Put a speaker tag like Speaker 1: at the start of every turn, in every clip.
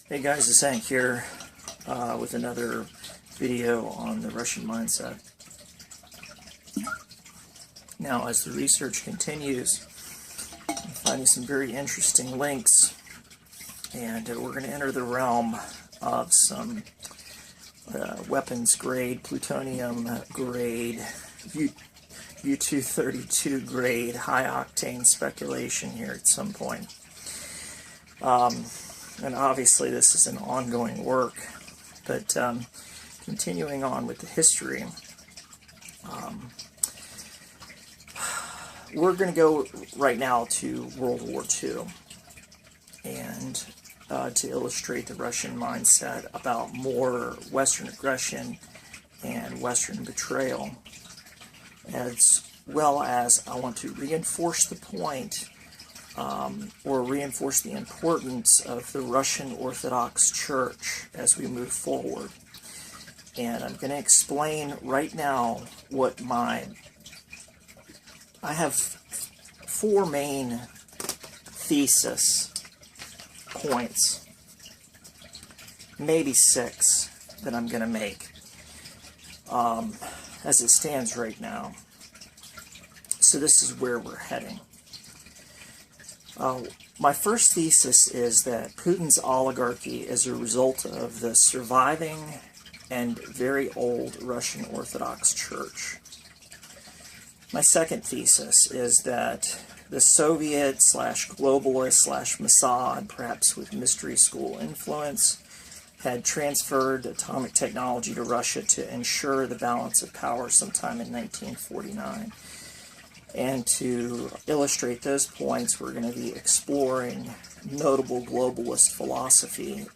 Speaker 1: Hey guys, it's Hank here with another video on the Russian mindset. Now, as the research continues, I'm finding some very interesting links, and we're going to enter the realm of some weapons grade, plutonium grade, U-232 grade, high octane speculation here at some point. And obviously this is an ongoing work, but continuing on with the history, we're going to go right now to World War II, and to illustrate the Russian mindset about more Western aggression and Western betrayal, as well as I want to reinforce the point or reinforce the importance of the Russian Orthodox Church as we move forward. And I'm going to explain right now what I have four main thesis points, maybe six, that I'm going to make as it stands right now. So this is where we're heading. My first thesis is that Putin's oligarchy is a result of the surviving and very old Russian Orthodox Church. My second thesis is that the Soviet/globalist/Mossad, perhaps with mystery school influence, had transferred atomic technology to Russia to ensure the balance of power sometime in 1949. And to illustrate those points, we're going to be exploring notable globalist philosophy,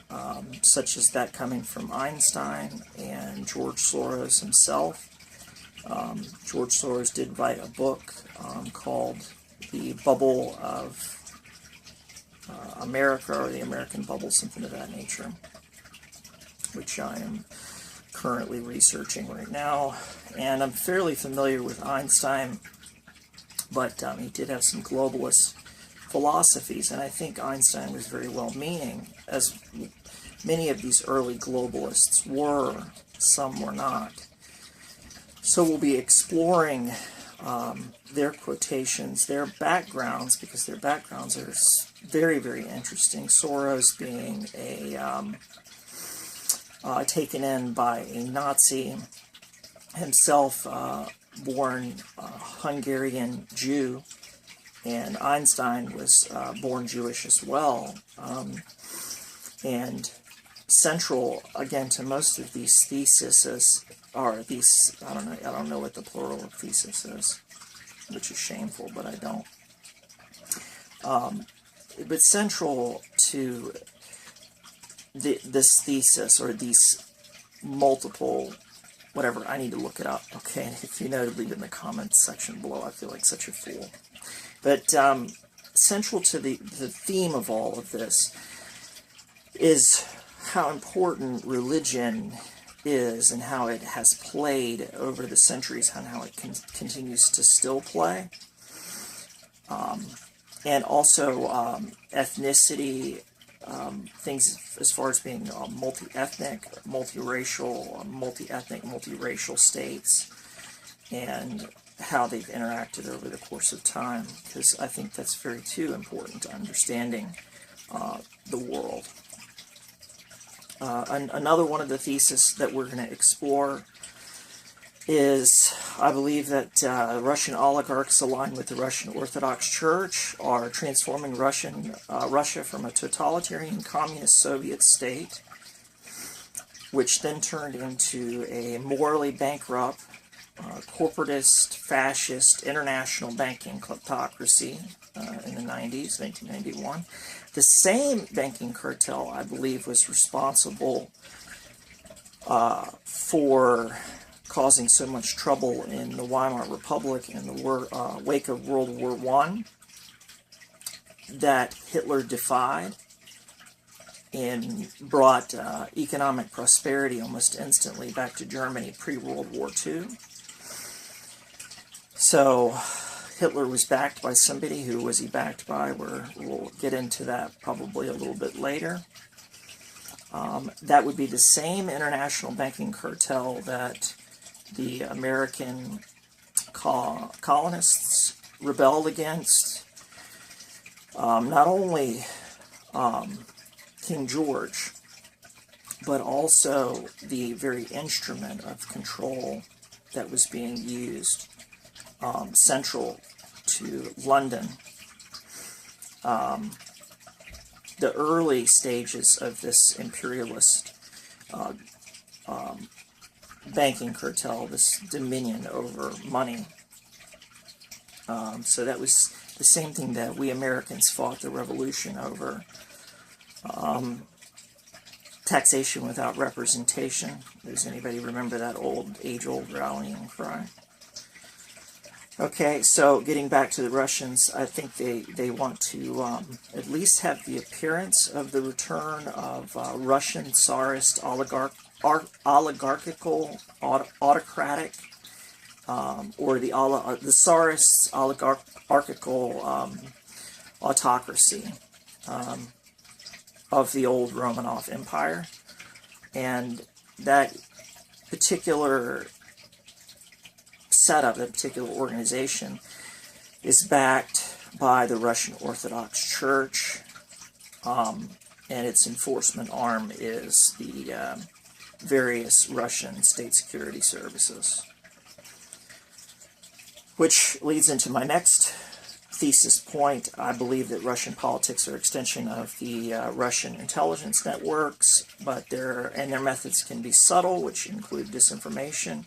Speaker 1: such as that coming from Einstein and George Soros himself. George Soros did write a book called The Bubble of America, or The American Bubble, something of that nature, which I am currently researching right now. And I'm fairly familiar with Einstein, but he did have some globalist philosophies, and I think Einstein was very well-meaning, as many of these early globalists were. Some were not. So we'll be exploring their quotations, their backgrounds, because their backgrounds are very, very interesting. Soros being taken in by a Nazi, himself born Hungarian Jew, and Einstein was born Jewish as well. And central, again, to most of these theses are these, I don't know what the plural of thesis is, which is shameful, but I don't. But central to this thesis, or these multiple, whatever, I need to look it up, okay? And if you know, to leave it in the comments section below. I feel like such a fool. But central to the theme of all of this is how important religion is, and how it has played over the centuries, and how it continues to still play. And also ethnicity, things as far as being multi-ethnic, multiracial, multi-ethnic, multiracial states, and how they've interacted over the course of time, because I think that's very too important to understanding the world. Another one of the theses that we're going to explore is, I believe that Russian oligarchs aligned with the Russian Orthodox Church are transforming Russia from a totalitarian communist Soviet state, which then turned into a morally bankrupt, corporatist, fascist, international banking kleptocracy in the 90s, 1991. The same banking cartel, I believe, was responsible for causing so much trouble in the Weimar Republic in the wake of World War I, that Hitler defied and brought economic prosperity almost instantly back to Germany pre-World War II. So Hitler was backed by somebody. Who was he backed by? We'll get into that probably a little bit later. That would be the same international banking cartel that the American colonists rebelled against. Not only King George, but also the very instrument of control that was being used central to London. The early stages of this imperialist banking cartel, this dominion over money. So that was the same thing that we Americans fought the revolution over. Taxation without representation. Does anybody remember that age-old rallying cry? Okay, so getting back to the Russians, I think they want to at least have the appearance of the return of Russian Tsarist oligarchical, autocratic, or the Tsarist oligarchical autocracy of the old Romanov Empire. And that particular setup, that particular organization, is backed by the Russian Orthodox Church, and its enforcement arm is the various Russian state security services. Which leads into my next thesis point. I believe that Russian politics are an extension of the Russian intelligence networks, but their methods can be subtle, which include disinformation,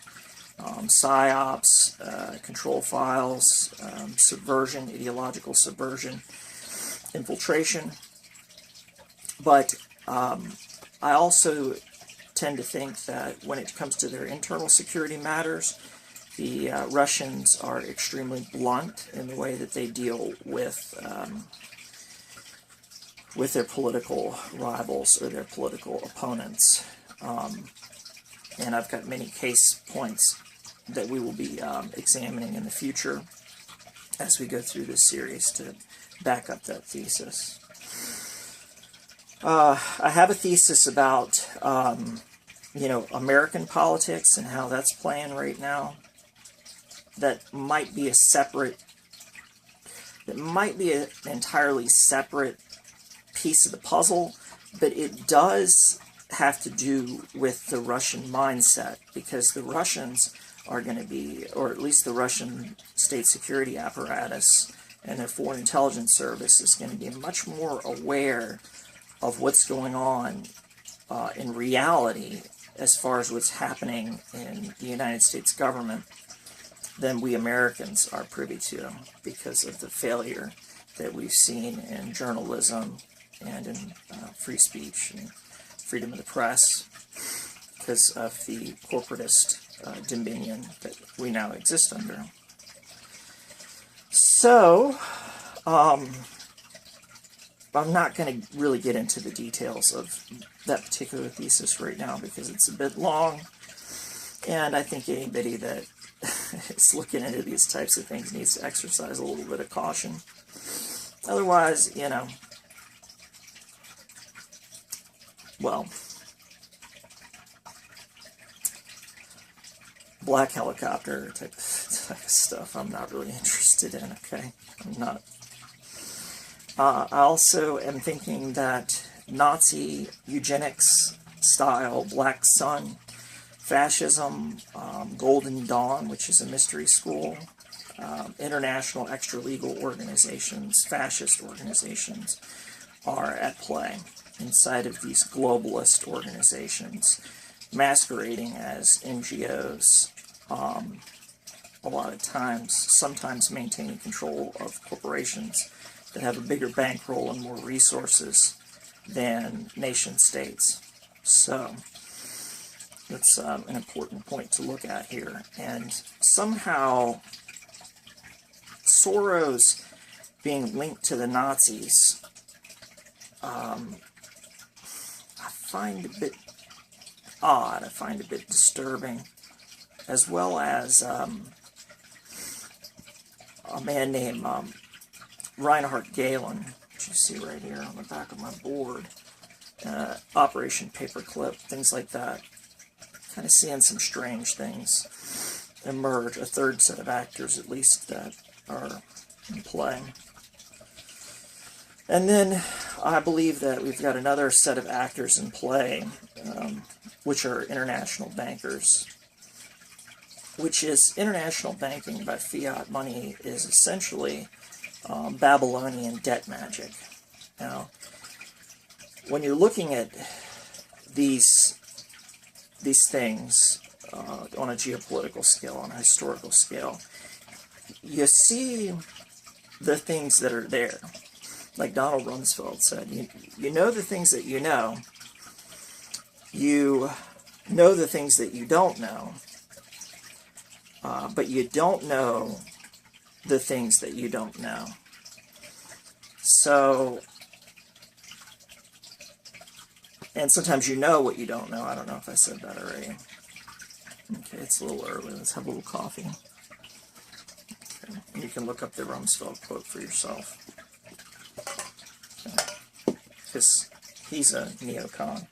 Speaker 1: psyops, control files, subversion, ideological subversion, infiltration. But I also tend to think that when it comes to their internal security matters, the Russians are extremely blunt in the way that they deal with their political rivals or their political opponents. And I've got many case points that we will be examining in the future as we go through this series to back up that thesis. I have a thesis about American politics and how that's playing right now. That might be an entirely separate piece of the puzzle, but it does have to do with the Russian mindset, because the Russians are going to be, or at least the Russian state security apparatus and their foreign intelligence service is going to be much more aware of what's going on in reality as far as what's happening in the United States government than we Americans are privy to, because of the failure that we've seen in journalism and in free speech and freedom of the press, because of the corporatist dominion that we now exist under. So, I'm not going to really get into the details of that particular thesis right now because it's a bit long, and I think anybody that is looking into these types of things needs to exercise a little bit of caution. Otherwise, well, black helicopter type of stuff I'm not really interested in, okay? I'm not. I also am thinking that Nazi eugenics style Black Sun fascism, Golden Dawn, which is a mystery school, international extra-legal organizations, fascist organizations, are at play inside of these globalist organizations, masquerading as NGOs, a lot of times, sometimes maintaining control of corporations that have a bigger bankroll and more resources than nation states. So that's an important point to look at here. And somehow Soros being linked to the Nazis, I find a bit odd, I find a bit disturbing, as well as a man named Reinhard Galen, which you see right here on the back of my board. Operation Paperclip, things like that. Kind of seeing some strange things emerge, a third set of actors at least that are in play. And then I believe that we've got another set of actors in play, which are international bankers, which is international banking by fiat money is essentially Babylonian debt magic. Now, when you're looking at these things on a geopolitical scale, on a historical scale, you see the things that are there. Like Donald Rumsfeld said, you know the things that you know the things that you don't know, but you don't know the things that you don't know. So, and sometimes you know what you don't know. I don't know if I said that already. Okay, it's a little early. Let's have a little coffee. Okay. You can look up the Rumsfeld quote for yourself. Because he's a neocon.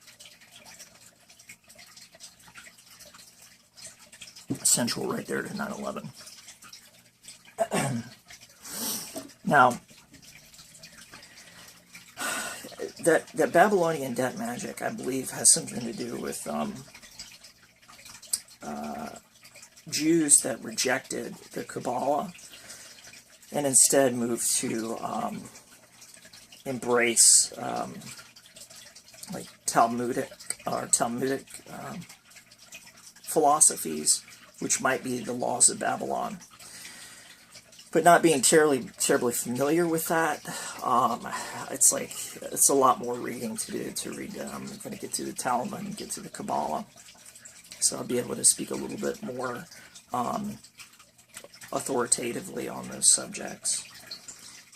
Speaker 1: Central right there to 9/11. Now, that Babylonian debt magic, I believe, has something to do with Jews that rejected the Kabbalah and instead moved to embrace like Talmudic philosophies, which might be the laws of Babylon. But not being terribly familiar with that, it's a lot more reading to do to read. I'm going to get to the Talmud and get to the Kabbalah, so I'll be able to speak a little bit more authoritatively on those subjects.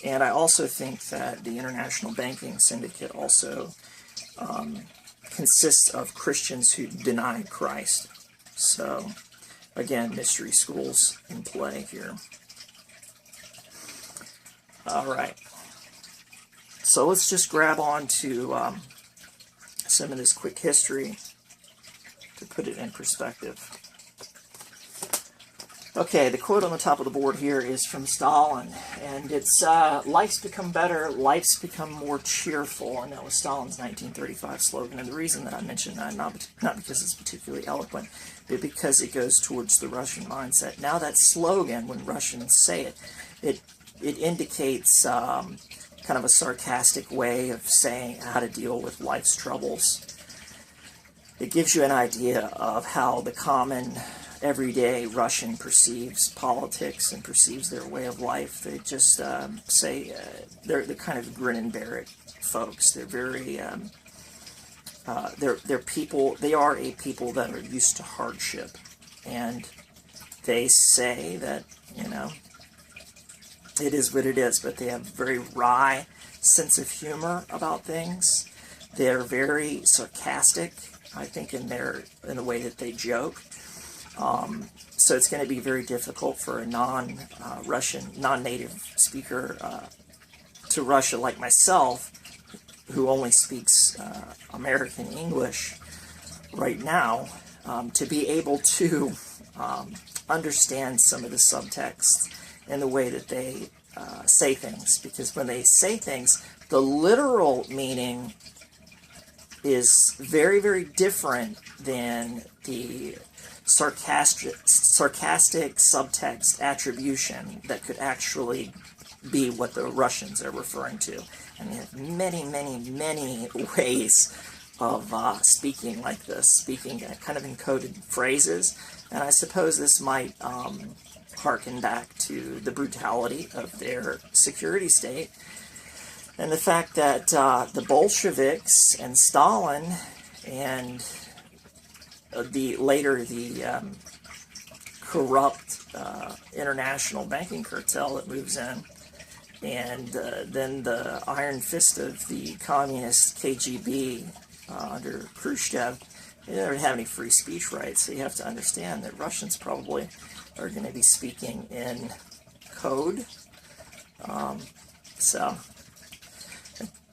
Speaker 1: And I also think that the international banking syndicate also consists of Christians who deny Christ. So, again, mystery schools in play here. All right. So let's just grab on to some of this quick history to put it in perspective. Okay, the quote on the top of the board here is from Stalin, and it's, life's become better, life's become more cheerful, and that was Stalin's 1935 slogan. And the reason that I mention that, not because it's particularly eloquent, but because it goes towards the Russian mindset. Now that slogan, when Russians say it indicates kind of a sarcastic way of saying how to deal with life's troubles. It gives you an idea of how the common everyday Russian perceives politics and perceives their way of life. They just say they're kind of grin and bear it folks. They're very they're people. They are a people that are used to hardship, and they say that it is what it is. But they have a very wry sense of humor about things. They're very sarcastic, I think, in the way that they joke. So it's going to be very difficult for a non-Russian, non-native speaker to Russia like myself, who only speaks American English right now, to be able to understand some of the subtext and the way that they say things. Because when they say things, the literal meaning is very, very different than the sarcastic subtext attribution that could actually be what the Russians are referring to. And they have many, many, many ways of speaking like this, speaking kind of encoded phrases. And I suppose this might harken back to the brutality of their security state and the fact that the Bolsheviks and Stalin and the corrupt international banking cartel that moves in, and then the iron fist of the communist KGB under Khrushchev, they never have any free speech rights. So you have to understand that Russians probably are going to be speaking in code. So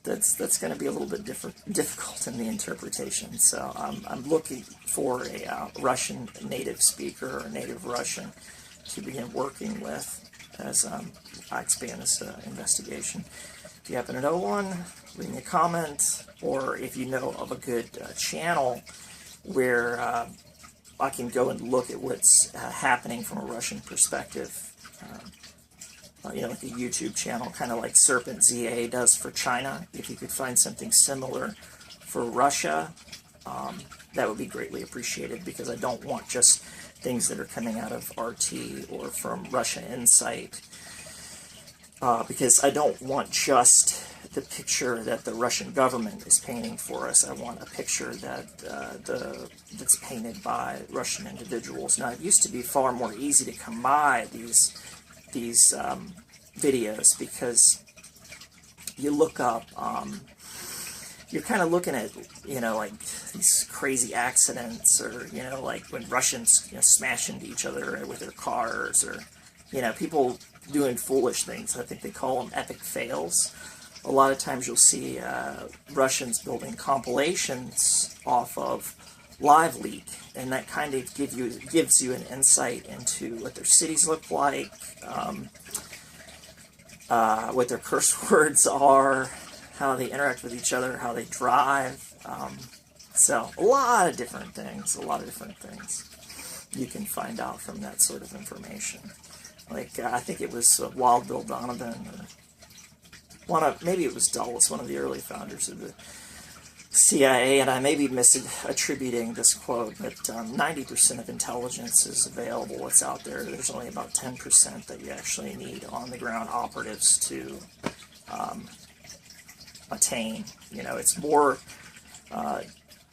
Speaker 1: that's going to be a little bit difficult in the interpretation. So I'm looking for a Russian native speaker or native Russian to begin working with as I expand this investigation. If you happen to know one, leave me a comment, or if you know of a good channel where I can go and look at what's happening from a Russian perspective. You know, like a YouTube channel, kind of like Serpent ZA does for China. If you could find something similar for Russia, that would be greatly appreciated, because I don't want just things that are coming out of RT or from Russia Insight, because I don't want just the picture that the Russian government is painting for us. I want a picture that that's painted by Russian individuals. Now, it used to be far more easy to come by these videos, because you look up, you're kind of looking at, you know, like these crazy accidents, or, you know, like when Russians, you know, smash into each other with their cars, or, you know, people doing foolish things. I think they call them epic fails. A lot of times you'll see Russians building compilations off of LiveLeak, and that kind of gives you an insight into what their cities look like, what their curse words are, how they interact with each other, how they drive. So a lot of different things you can find out from that sort of information. Like I think it was Wild Bill Donovan, or maybe it was Dulles, one of the early founders of the CIA, and I may be misattributing this quote, but 90% of intelligence is available. It's out there. There's only about 10% that you actually need on-the-ground operatives to attain. You know, it's more,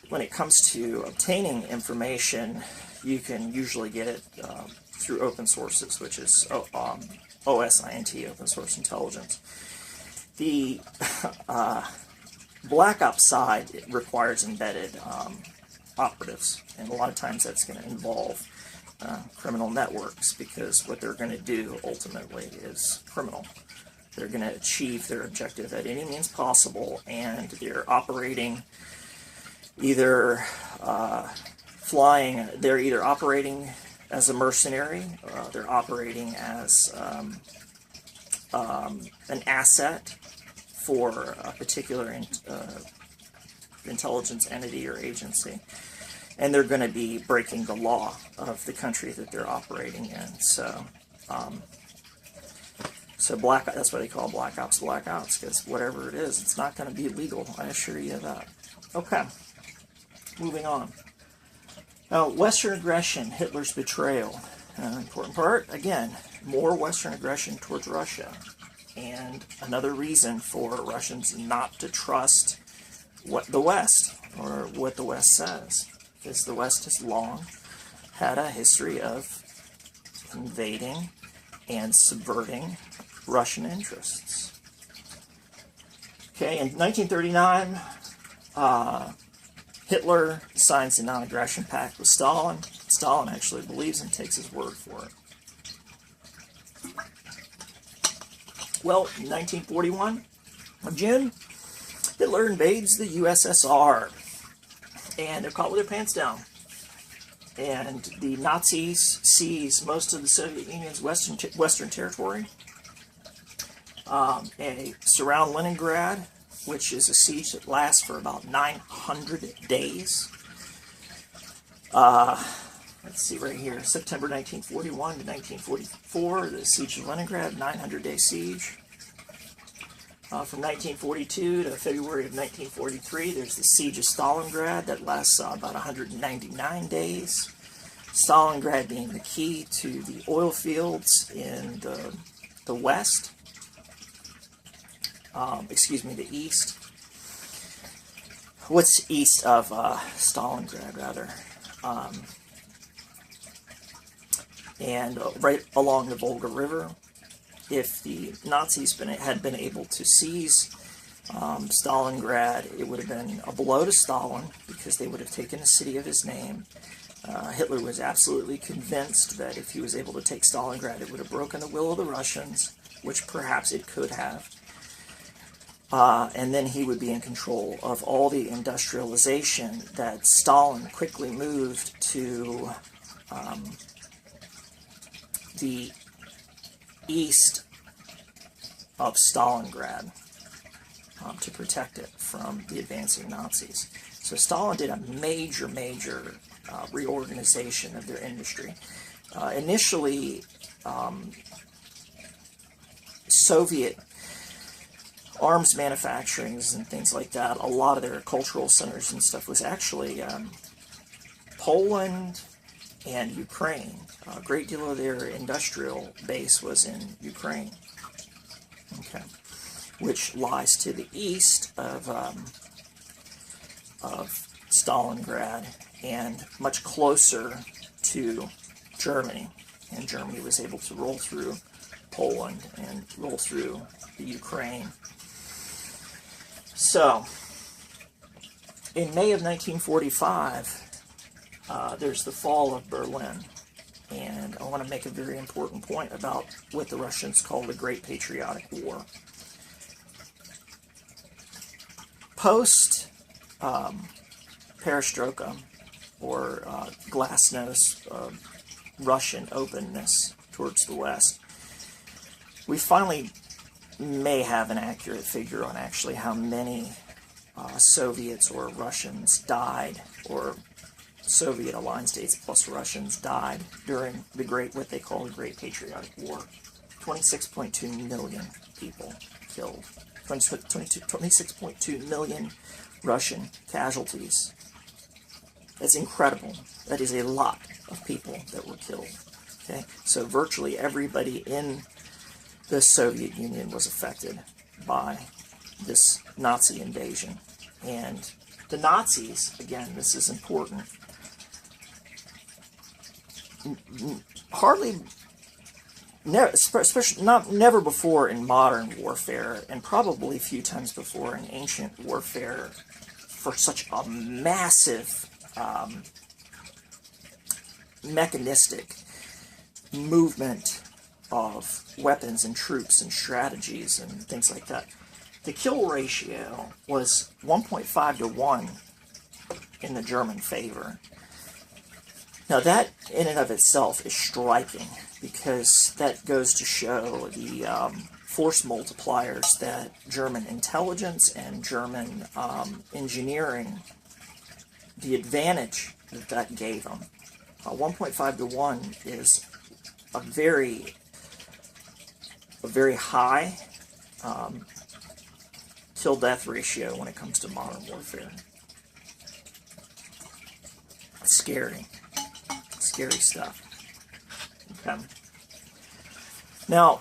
Speaker 1: when it comes to obtaining information, you can usually get it through open sources, which is OSINT, Open Source Intelligence. The Black Ops side, it requires embedded operatives, and a lot of times that's going to involve criminal networks, because what they're going to do ultimately is criminal. They're going to achieve their objective at any means possible, and they're operating either they're either operating as a mercenary, they're operating as an asset for a particular intelligence entity or agency, and they're going to be breaking the law of the country that they're operating in. So, that's why they call Black Ops, because whatever it is, it's not going to be legal. I assure you of that. Okay, moving on. Now, Western aggression, Hitler's betrayal. Important part, again, more Western aggression towards Russia. And another reason for Russians not to trust the West, or what the West says, because the West has long had a history of invading and subverting Russian interests. Okay, in 1939, Hitler signs the non-aggression pact with Stalin. Stalin actually believes and takes his word for it. Well, in 1941, in June, Hitler invades the USSR, and they're caught with their pants down. And the Nazis seize most of the Soviet Union's western territory. They surround Leningrad, which is a siege that lasts for about 900 days. Let's see right here, September 1941 to 1944, the Siege of Leningrad, 900-day siege. From 1942 to February of 1943, there's the Siege of Stalingrad that lasts about 199 days. Stalingrad being the key to the oil fields in the west. The east. What's east of Stalingrad, rather? And right along the Volga River. If the Nazis had been able to seize Stalingrad, it would have been a blow to Stalin, because they would have taken a city of his name. Hitler was absolutely convinced that if he was able to take Stalingrad, it would have broken the will of the Russians, which perhaps it could have. and then he would be in control of all the industrialization that Stalin quickly moved to the east of Stalingrad to protect it from the advancing Nazis. So Stalin did a major reorganization of their industry. Initially, Soviet arms manufacturings and things like that, a lot of their cultural centers and stuff was actually Poland and Ukraine. A great deal of their industrial base was in Ukraine, okay, which lies to the east of Stalingrad and much closer to Germany. And Germany was able to roll through Poland and roll through the Ukraine. So, in May of 1945, there's the fall of Berlin. And I want to make a very important point about what the Russians call the Great Patriotic War. Post Perestroika, or glasnost, Russian openness towards the West, we finally may have an accurate figure on actually how many Soviets or Russians died, or Soviet aligned states plus Russians died during the what they call the Great Patriotic War. 26.2 million people killed. 26.2 million Russian casualties. That's incredible. That is a lot of people that were killed. Okay, so virtually everybody in the Soviet Union was affected by this Nazi invasion. And the Nazis, again, this is important, never before in modern warfare, and probably a few times before in ancient warfare, for such a massive mechanistic movement of weapons and troops and strategies and things like that. The kill ratio was 1.5 to 1 in the German favor. Now that in and of itself is striking, because that goes to show the force multipliers that German intelligence and German engineering, the advantage that gave them. 1.5 to 1 is a very high kill-death ratio when it comes to modern warfare. It's scary. Scary stuff. Okay. Now,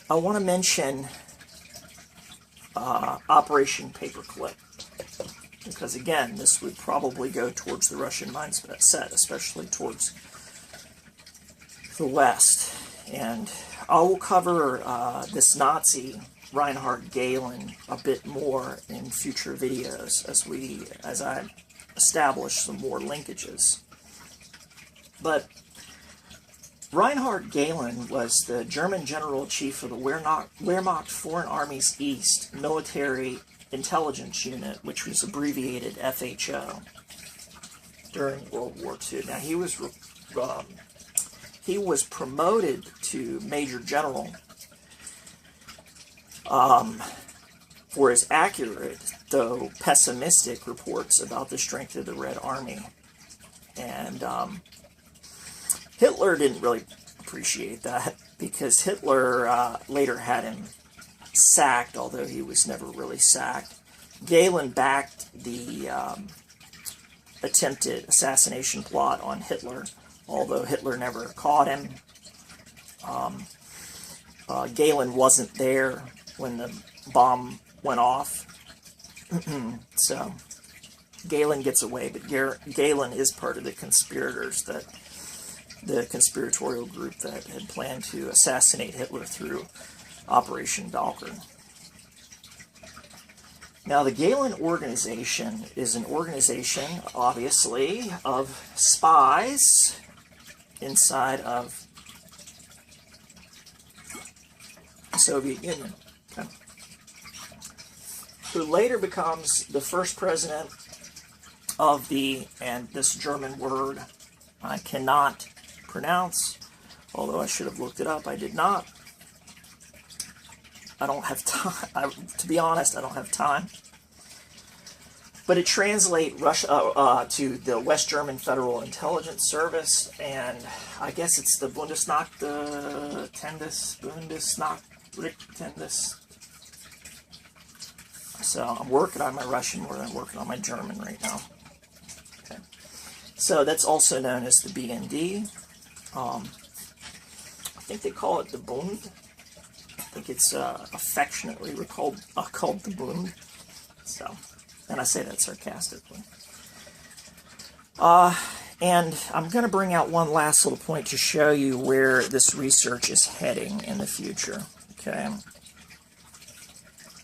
Speaker 1: I want to mention Operation Paperclip, because again, this would probably go towards the Russian mindset, especially towards the West. And I will cover this Nazi, Reinhard Galen, a bit more in future videos as I establish some more linkages. But Reinhard Galen was the German General Chief of the Wehrmacht Foreign Armies East Military Intelligence Unit, which was abbreviated FHO, during World War II. Now, he was promoted to Major General for his accurate, though pessimistic, reports about the strength of the Red Army. And Hitler didn't really appreciate that, because Hitler later had him sacked, although he was never really sacked. Galen backed the attempted assassination plot on Hitler, although Hitler never caught him. Galen wasn't there when the bomb went off. So Galen gets away, but Galen is part of the conspirators, the conspiratorial group that had planned to assassinate Hitler through Operation Valkyr. Now, the Gehlen organization is an organization, obviously, of spies inside of the Soviet Union. Okay. who later becomes the first president of and this German word I cannot pronounce, although I should have looked it up. I did not. I don't have time. To be honest, I don't have time. But it translates to the West German Federal Intelligence Service, and I guess it's the Bundesnachrichtendienst. So I'm working on my Russian more than I'm working on my German right now. Okay. So that's also known as the BND. I think they call it the Bund. I think it's affectionately called the Bund. So. And I say that sarcastically. And I'm going to bring out one last little point to show you where this research is heading in the future. Okay?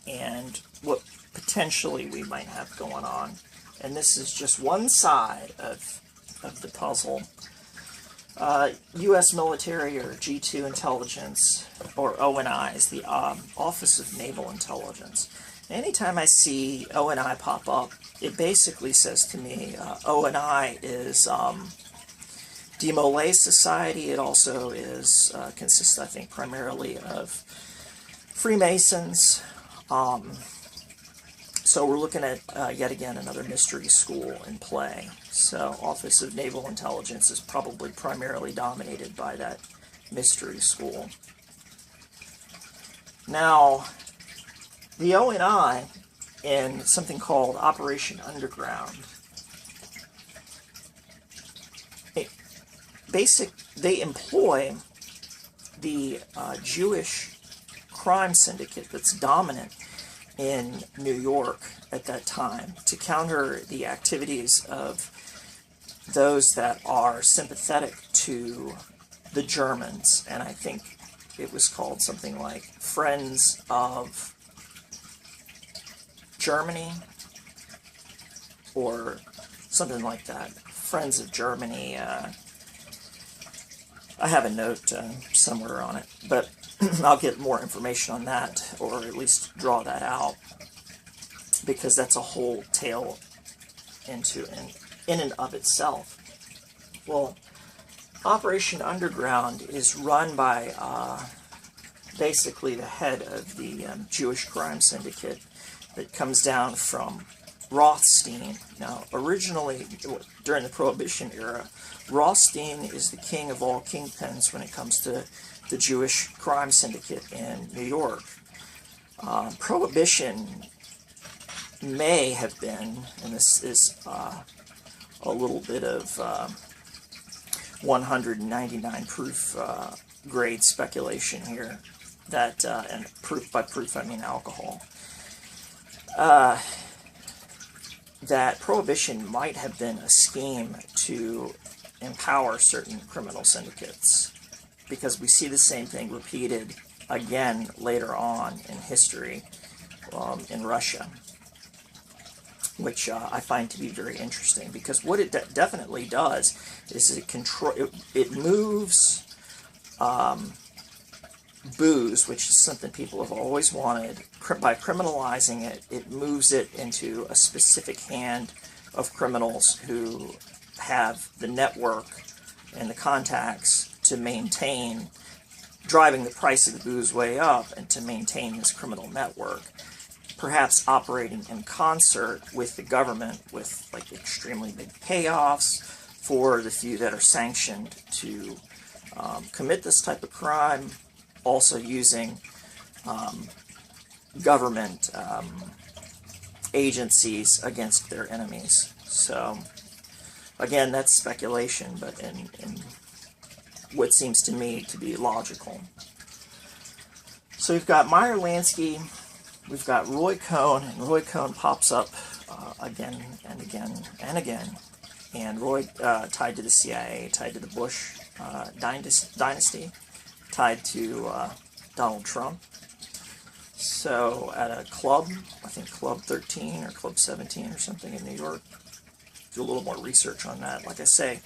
Speaker 1: And what potentially we might have going on. And this is just one side of the puzzle. U.S. military, or G2 intelligence, or ONI, is the Office of Naval Intelligence. Anytime I see ONI pop up, it basically says to me, ONI is Demolay Society. It also is consists, I think, primarily of Freemasons. So we're looking at, yet again, another mystery school in play. So Office of Naval Intelligence is probably primarily dominated by that mystery school. Now, the ONI, in something called Operation Underground, they employ the Jewish crime syndicate that's dominant in New York at that time to counter the activities of those that are sympathetic to the Germans. And I think it was called something like Friends of Germany, or something like that. Friends of Germany. I have a note somewhere on it, but I'll get more information on that, or at least draw that out, because that's a whole tale in and of itself. Well, Operation Underground is run by basically the head of the Jewish crime syndicate that comes down from Rothstein. Now, originally, during the Prohibition era, Rothstein is the king of all kingpins when it comes to the Jewish crime syndicate in New York. Prohibition may have been, and this is a little bit of 199 proof grade speculation here, that, and proof by proof I mean alcohol, that Prohibition might have been a scheme to empower certain criminal syndicates, because we see the same thing repeated again later on in history in Russia, which I find to be very interesting, because what it definitely does is it moves booze, which is something people have always wanted. By criminalizing it, it moves it into a specific hand of criminals who have the network and the contacts to maintain, driving the price of the booze way up, and to maintain this criminal network, perhaps operating in concert with the government, with like extremely big payoffs for the few that are sanctioned to commit this type of crime, also using government agencies against their enemies. So, again, that's speculation, but in what seems to me to be logical. So we've got Meyer Lansky, we've got Roy Cohn, and Roy Cohn pops up again and again and again. And Roy, tied to the CIA, tied to the Bush dynasty, tied to Donald Trump. So at a club, I think Club 13 or Club 17 or something in New York, do a little more research on that. Like I say,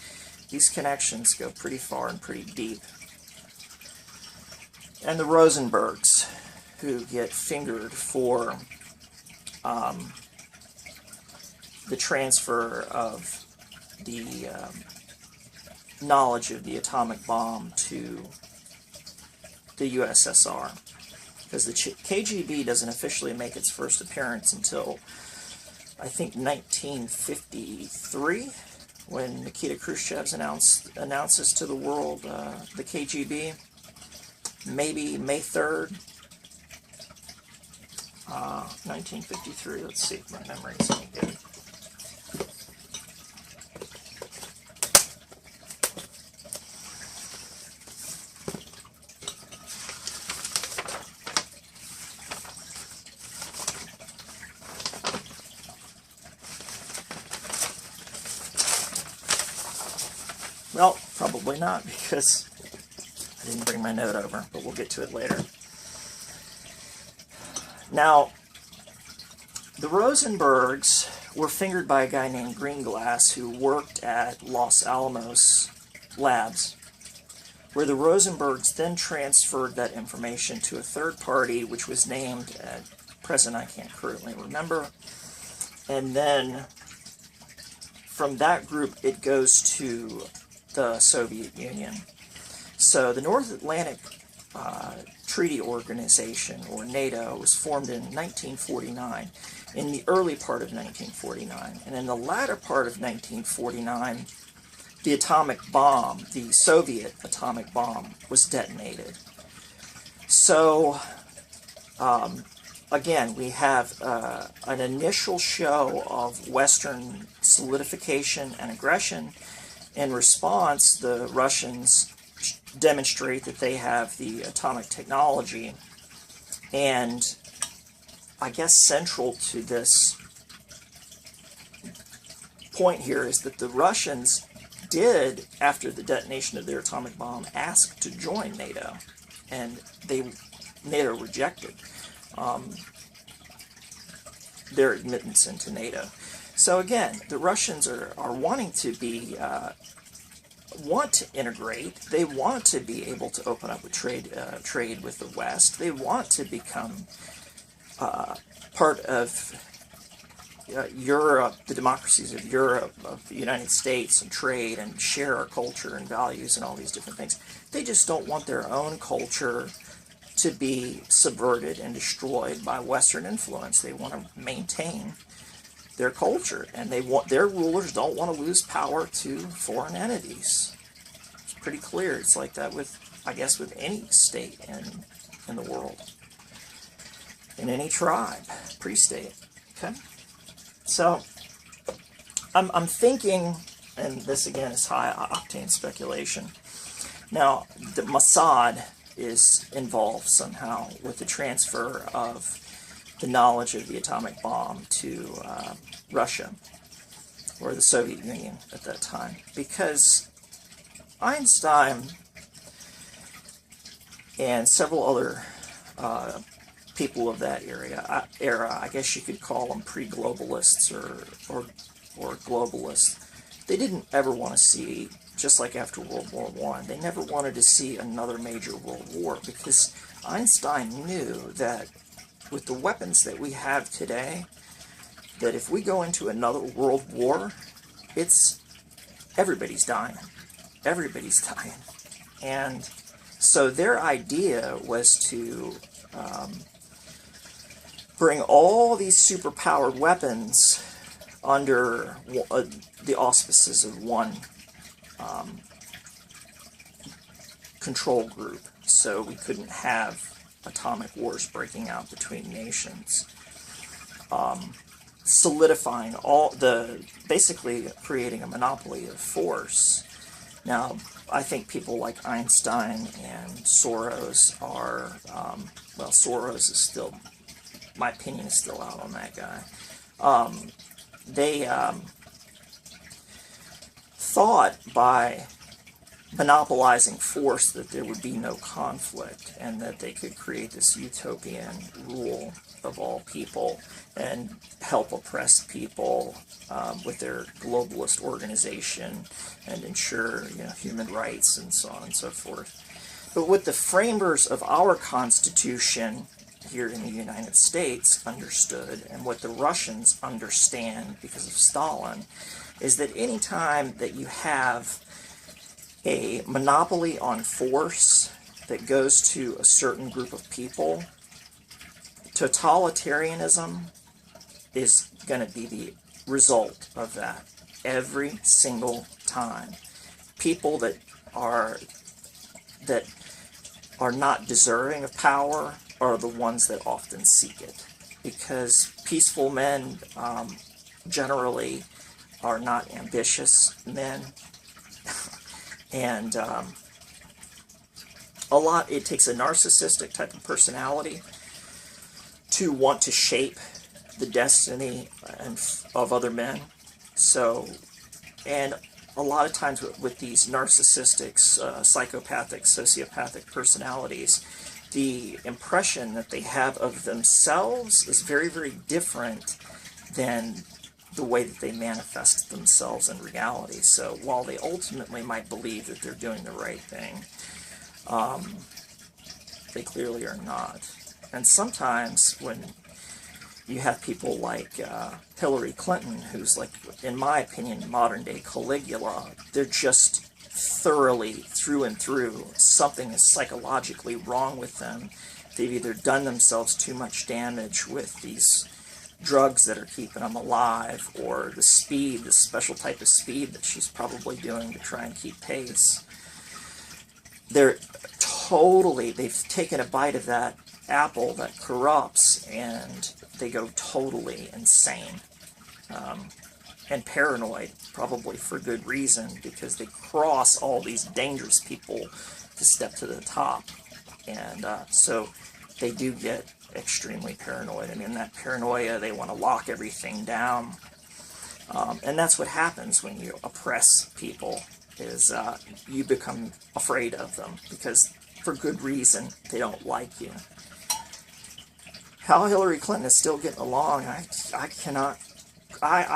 Speaker 1: these connections go pretty far and pretty deep. And the Rosenbergs, who get fingered for the transfer of the knowledge of the atomic bomb to the USSR. Because the KGB doesn't officially make its first appearance until, I think, 1953, when Nikita Khrushchev announces to the world the KGB. Maybe May 3rd, 1953. Let's see if my memory is any good. Well, probably not, because I didn't bring my note over, but we'll get to it later. Now, the Rosenbergs were fingered by a guy named Greenglass who worked at Los Alamos Labs, where the Rosenbergs then transferred that information to a third party, which was named, at present I can't currently remember, and then from that group it goes to the Soviet Union. So the North Atlantic Treaty Organization, or NATO, was formed in 1949, in the early part of 1949. And in the latter part of 1949, the atomic bomb, the Soviet atomic bomb, was detonated. So, again, we have an initial show of Western solidification and aggression. In response, the Russians demonstrate that they have the atomic technology, and I guess central to this point here is that the Russians did, after the detonation of their atomic bomb, ask to join NATO, and NATO rejected their admittance into NATO. So again, the Russians are wanting to be want to integrate. They want to be able to open up a trade with the West. They want to become part of Europe, the democracies of Europe, of the United States, and trade and share our culture and values and all these different things. They just don't want their own culture to be subverted and destroyed by Western influence. They want to maintain their culture, and their rulers don't want to lose power to foreign entities. It's pretty clear. It's like that with, I guess, with any state in the world, in any tribe, pre-state. Okay, so I'm thinking, and this again is high-octane speculation. Now, the Mossad is involved somehow with the transfer of the knowledge of the atomic bomb to Russia, or the Soviet Union at that time, because Einstein and several other people of that era, I guess you could call them pre-globalists or globalists, they didn't ever want to see, just like after World War I, they never wanted to see another major world war, because Einstein knew that with the weapons that we have today, that if we go into another world war, everybody's dying. Everybody's dying. And so their idea was to bring all these superpowered weapons under the auspices of one control group, so we couldn't have atomic wars breaking out between nations, solidifying basically creating a monopoly of force. Now, I think people like Einstein and Soros are, well, Soros is still, my opinion is still out on that guy. They thought by monopolizing force that there would be no conflict, and that they could create this utopian rule of all people and help oppress people with their globalist organization and ensure, human rights and so on and so forth. But what the framers of our Constitution here in the United States understood, and what the Russians understand because of Stalin, is that any time that you have a monopoly on force that goes to a certain group of people, totalitarianism is going to be the result of that every single time. People that are not deserving of power are the ones that often seek it, because peaceful men generally are not ambitious men, and it takes a narcissistic type of personality to want to shape the destiny of other men. So, and a lot of times with these narcissistic, psychopathic, sociopathic personalities, the impression that they have of themselves is very, very different than the way that they manifest themselves in reality. So while they ultimately might believe that they're doing the right thing, they clearly are not. And sometimes when you have people like Hillary Clinton, who's like, in my opinion, modern-day Caligula, they're just thoroughly, through and through, something is psychologically wrong with them. They've either done themselves too much damage with these drugs that are keeping them alive, or the speed, the special type of speed that she's probably doing to try and keep pace. They've taken a bite of that apple that corrupts, and they go totally insane and paranoid, probably for good reason, because they cross all these dangerous people to step to the top. And so they do get extremely paranoid, and in that paranoia they want to lock everything down, and that's what happens when you oppress people, is you become afraid of them, because for good reason they don't like you. How Hillary Clinton is still getting along, I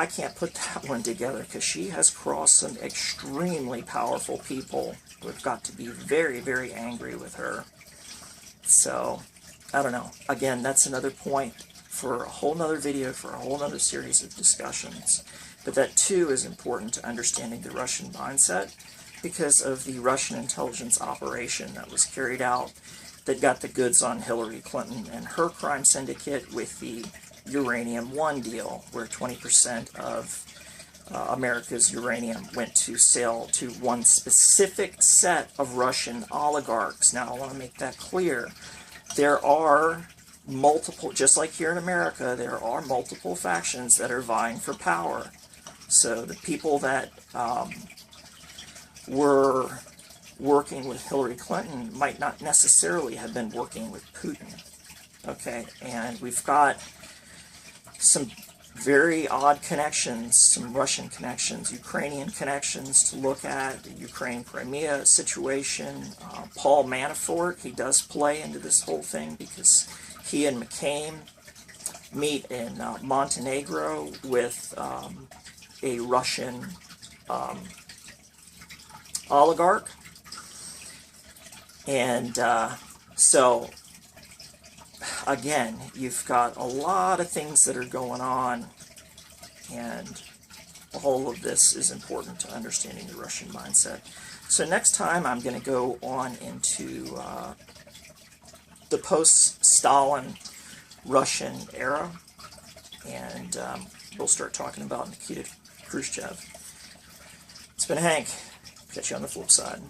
Speaker 1: can't put that one together, because she has crossed some extremely powerful people who have got to be very, very angry with her. So, I don't know. Again, that's another point for a whole nother video, for a whole nother series of discussions. But that too is important to understanding the Russian mindset, because of the Russian intelligence operation that was carried out that got the goods on Hillary Clinton and her crime syndicate with the Uranium One deal, where 20% of America's uranium went to sell to one specific set of Russian oligarchs. Now, I want to make that clear. There are multiple, just like here in America, there are multiple factions that are vying for power. So the people that were working with Hillary Clinton might not necessarily have been working with Putin. Okay, and we've got some very odd connections, some Russian connections, Ukrainian connections to look at, the Ukraine-Crimea situation. Paul Manafort, he does play into this whole thing, because he and McCain meet in Montenegro with a Russian oligarch. And so, again, you've got a lot of things that are going on, and all of this is important to understanding the Russian mindset. So next time I'm going to go on into the post-Stalin Russian era, and we'll start talking about Nikita Khrushchev. It's been Hank. Catch you on the flip side.